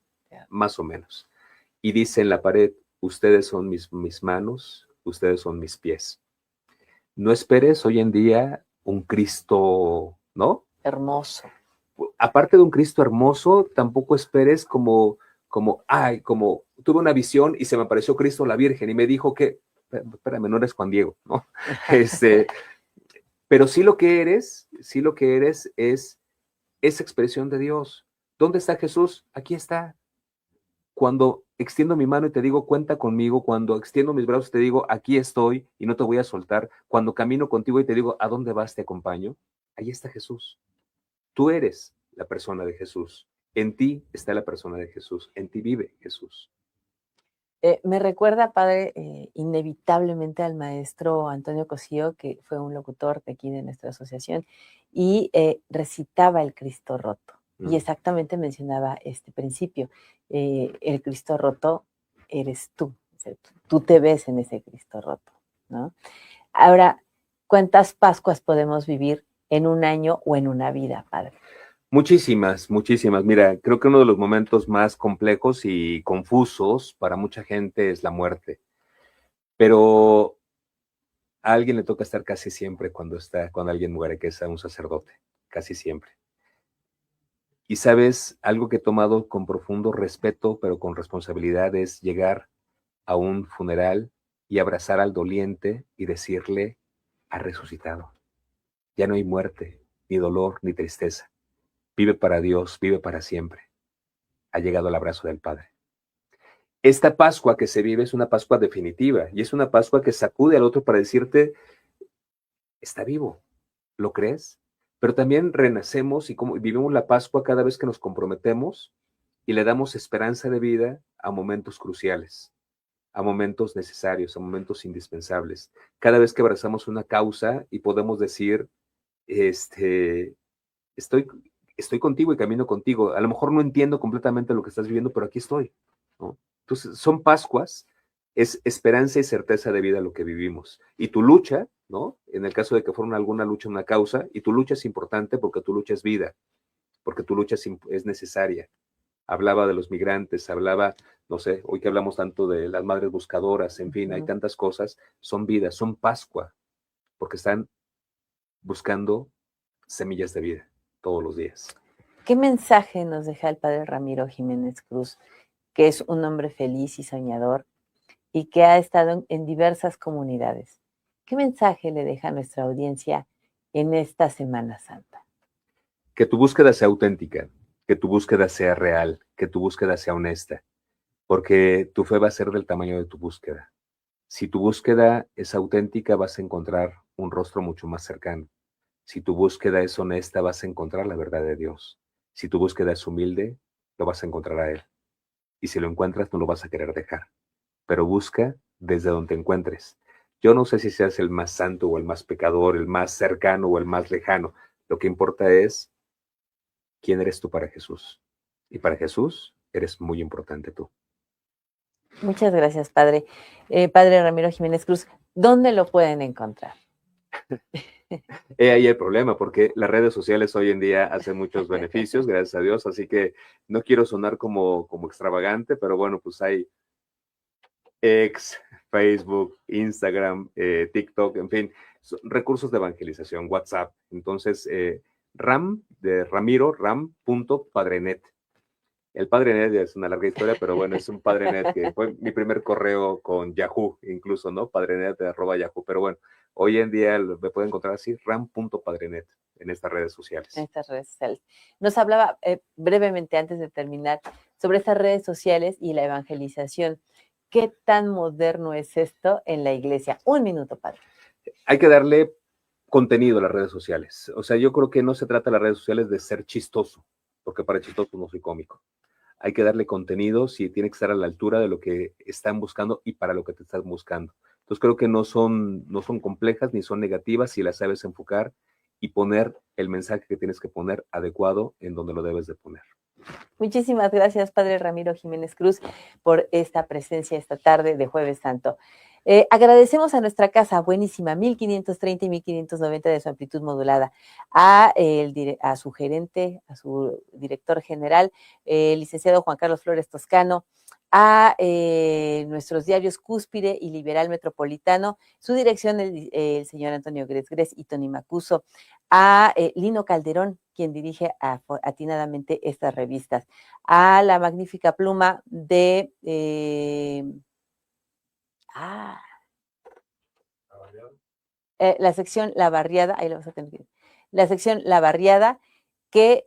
más o menos. Y dice en la pared: ustedes son mis manos, ustedes son mis pies. No esperes hoy en día un Cristo, ¿no? Hermoso. Aparte de un Cristo hermoso, tampoco esperes como tuve una visión y se me apareció Cristo la Virgen y me dijo que, espérame, no eres Juan Diego, ¿no? Pero sí lo que eres es esa expresión de Dios. ¿Dónde está Jesús? Aquí está. Cuando extiendo mi mano y te digo, cuenta conmigo, cuando extiendo mis brazos y te digo, aquí estoy y no te voy a soltar, cuando camino contigo y te digo, ¿a dónde vas? Te acompaño. Ahí está Jesús. Tú eres la persona de Jesús. En ti está la persona de Jesús. En ti vive Jesús. Me recuerda, padre, inevitablemente al maestro Antonio Cosío, que fue un locutor de aquí de nuestra asociación, y recitaba el Cristo roto. Y exactamente mencionaba este principio. El Cristo roto eres tú. O sea, tú te ves en ese Cristo roto, ¿no? Ahora, ¿cuántas Pascuas podemos vivir en un año o en una vida, padre? Muchísimas, muchísimas. Mira, creo que uno de los momentos más complejos y confusos para mucha gente es la muerte. Pero a alguien le toca estar casi siempre cuando alguien muere, que es a un sacerdote, casi siempre. Y sabes, algo que he tomado con profundo respeto, pero con responsabilidad, es llegar a un funeral y abrazar al doliente y decirle: ha resucitado. Ya no hay muerte, ni dolor, ni tristeza. Vive para Dios, vive para siempre. Ha llegado el abrazo del Padre. Esta Pascua que se vive es una Pascua definitiva y es una Pascua que sacude al otro para decirte: está vivo, ¿lo crees? Pero también renacemos y vivimos la Pascua cada vez que nos comprometemos y le damos esperanza de vida a momentos cruciales, a momentos necesarios, a momentos indispensables. Cada vez que abrazamos una causa y podemos decir, estoy contigo y camino contigo. A lo mejor no entiendo completamente lo que estás viviendo, pero aquí estoy, ¿no? Entonces, son Pascuas, es esperanza y certeza de vida lo que vivimos. Y tu lucha, ¿no? En el caso de que fuera alguna lucha, una causa, y tu lucha es importante porque tu lucha es vida, porque tu lucha es necesaria. Hablaba de los migrantes, hablaba, no sé, hoy que hablamos tanto de las madres buscadoras, en fin, hay tantas cosas, son vidas, son Pascua, porque están buscando semillas de vida todos los días. ¿Qué mensaje nos deja el padre Ramiro Jiménez Cruz, que es un hombre feliz y soñador y que ha estado en diversas comunidades? ¿Qué mensaje le deja a nuestra audiencia en esta Semana Santa? Que tu búsqueda sea auténtica, que tu búsqueda sea real, que tu búsqueda sea honesta, porque tu fe va a ser del tamaño de tu búsqueda. Si tu búsqueda es auténtica, vas a encontrar un rostro mucho más cercano. Si tu búsqueda es honesta, vas a encontrar la verdad de Dios. Si tu búsqueda es humilde, lo vas a encontrar a Él. Y si lo encuentras, no lo vas a querer dejar. Pero busca desde donde te encuentres. Yo no sé si seas el más santo o el más pecador, el más cercano o el más lejano. Lo que importa es quién eres tú para Jesús. Y para Jesús eres muy importante tú. Muchas gracias, padre. Padre Ramiro Jiménez Cruz, ¿dónde lo pueden encontrar? Ahí el problema, porque las redes sociales hoy en día hacen muchos beneficios, gracias a Dios, así que no quiero sonar como extravagante, pero bueno, pues hay X, Facebook, Instagram, TikTok, en fin, son recursos de evangelización, WhatsApp. Entonces, RAM de Ramiro, ram.padrenet. El Padrenet es una larga historia, pero bueno, es un Padrenet que fue mi primer correo con Yahoo, incluso, ¿no? Padrenet@Yahoo. Pero bueno, hoy en día me pueden encontrar así, ram.padrenet en estas redes sociales. En estas redes sociales. Nos hablaba brevemente antes de terminar sobre estas redes sociales y la evangelización. ¿Qué tan moderno es esto en la iglesia? Un minuto, padre. Hay que darle contenido a las redes sociales. O sea, yo creo que no se trata de las redes sociales de ser chistoso, porque para chistoso no soy cómico. Hay que darle contenido, si tiene que estar a la altura de lo que están buscando y para lo que te estás buscando. Entonces creo que no son complejas ni son negativas si las sabes enfocar y poner el mensaje que tienes que poner adecuado en donde lo debes de poner. Muchísimas gracias, padre Ramiro Jiménez Cruz, por esta presencia esta tarde de Jueves Santo. Agradecemos a nuestra casa buenísima, 1530 y 1590 de su amplitud modulada, a su gerente, a su director general, licenciado Juan Carlos Flores Toscano, a nuestros diarios Cúspide y Liberal Metropolitano, su dirección el señor Antonio Gres y Tony Macuso, a Lino Calderón, quien dirige atinadamente estas revistas, a la magnífica pluma de la sección La Barriada, ahí lo vas a tener, la sección La Barriada, que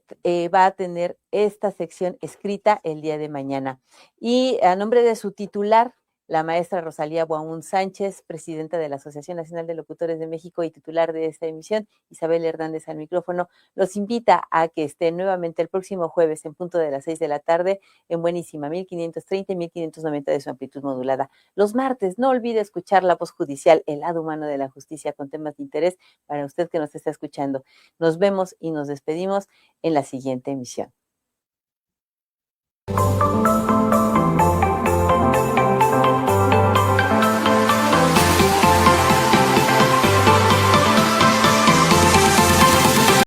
va a tener esta sección escrita el día de mañana. Y a nombre de su titular, la maestra Rosalía Buaún Sánchez, presidenta de la Asociación Nacional de Locutores de México y titular de esta emisión, Isabel Hernández al micrófono, los invita a que estén nuevamente el próximo jueves en punto de las 6 de la tarde en Buenísima, 1530 y 1590 de su amplitud modulada. Los martes, no olvide escuchar La Voz Judicial, el lado humano de la justicia con temas de interés para usted que nos está escuchando. Nos vemos y nos despedimos en la siguiente emisión.